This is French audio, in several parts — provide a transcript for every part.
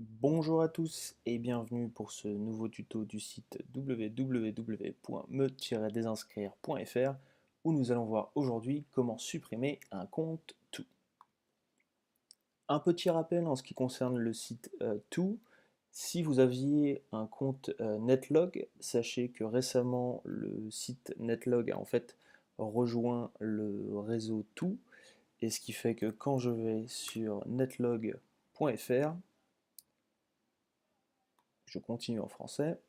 Bonjour à tous et bienvenue pour ce nouveau tuto du site www.me-désinscrire.fr où nous allons voir aujourd'hui comment supprimer un compte tout. Un petit rappel en ce qui concerne le site tout. Si vous aviez un compte Netlog, sachez que récemment le site Netlog a en fait rejoint le réseau tout, et ce qui fait que quand je vais sur netlog.fr, je continue en français,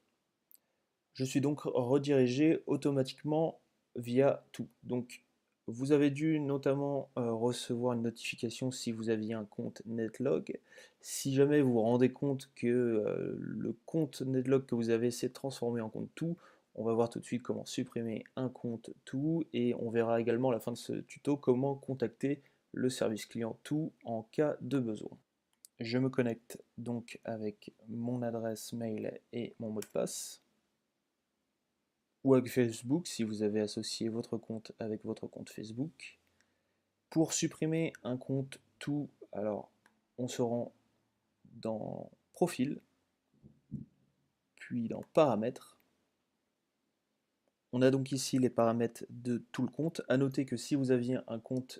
je suis donc redirigé automatiquement via tout. Donc vous avez dû notamment recevoir une notification si vous aviez un compte Netlog. Si jamais vous vous rendez compte que le compte Netlog que vous avez s'est transformé en compte tout, on va voir tout de suite comment supprimer un compte tout, et on verra également à la fin de ce tuto comment contacter le service client tout en cas de besoin. Je me connecte donc avec mon adresse mail et mon mot de passe, ou avec Facebook si vous avez associé votre compte avec votre compte Facebook. Pour supprimer un compte tout, alors on se rend dans Profil, puis dans Paramètres. On a donc ici les paramètres de tout le compte. A noter que si vous aviez un compte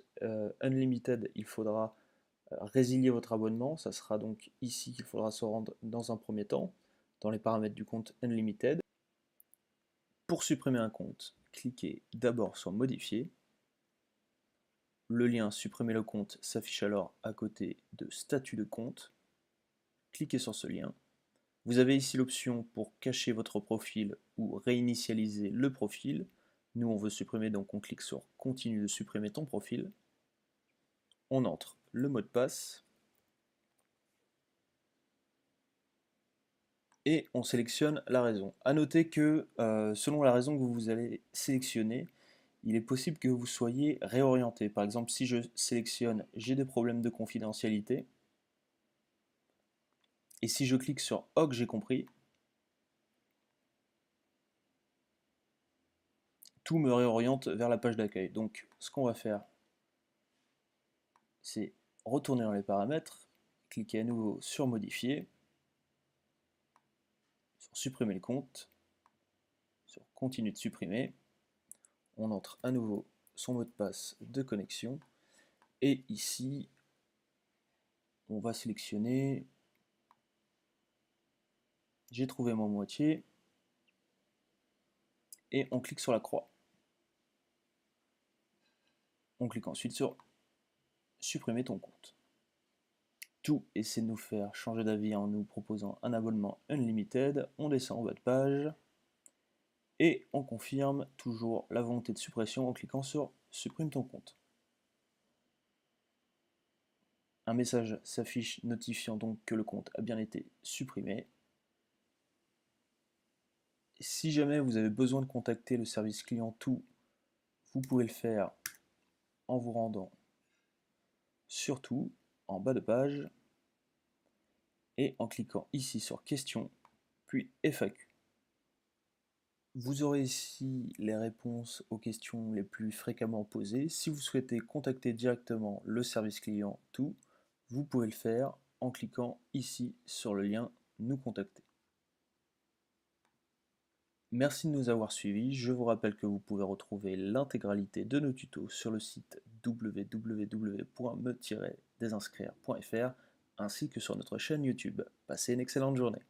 Unlimited, il faudra résilier votre abonnement. Ça sera donc ici qu'il faudra se rendre dans un premier temps, dans les paramètres du compte Unlimited. Pour supprimer un compte, cliquez d'abord sur Modifier. Le lien Supprimer le compte s'affiche alors à côté de Statut de compte. Cliquez sur ce lien. Vous avez ici l'option pour cacher votre profil ou réinitialiser le profil. Nous, on veut supprimer, donc on clique sur Continue de supprimer ton profil. On entre le mot de passe et on sélectionne la raison. A noter que selon la raison que vous allez sélectionner, il est possible que vous soyez réorienté. Par exemple, si je sélectionne j'ai des problèmes de confidentialité, et si je clique sur OK, j'ai compris, tout me réoriente vers la page d'accueil. Donc ce qu'on va faire, c'est retourner dans les paramètres, cliquer à nouveau sur Modifier, sur Supprimer le compte, sur Continuer de supprimer. On entre à nouveau son mot de passe de connexion, et ici on va sélectionner j'ai trouvé mon moitié, et on clique sur la croix. On clique ensuite sur Supprimer ton compte. Tout essaie de nous faire changer d'avis en nous proposant un abonnement Unlimited. On descend en bas de page et on confirme toujours la volonté de suppression en cliquant sur Supprime ton compte. Un message s'affiche notifiant donc que le compte a bien été supprimé. Si jamais vous avez besoin de contacter le service client tout, vous pouvez le faire en vous rendant sur tout, en bas de page, et en cliquant ici sur Questions, puis FAQ. Vous aurez ici les réponses aux questions les plus fréquemment posées. Si vous souhaitez contacter directement le service client tout, vous pouvez le faire en cliquant ici sur le lien Nous contacter. Merci de nous avoir suivis. Je vous rappelle que vous pouvez retrouver l'intégralité de nos tutos sur le site www.me-désinscrire.fr ainsi que sur notre chaîne YouTube. Passez une excellente journée.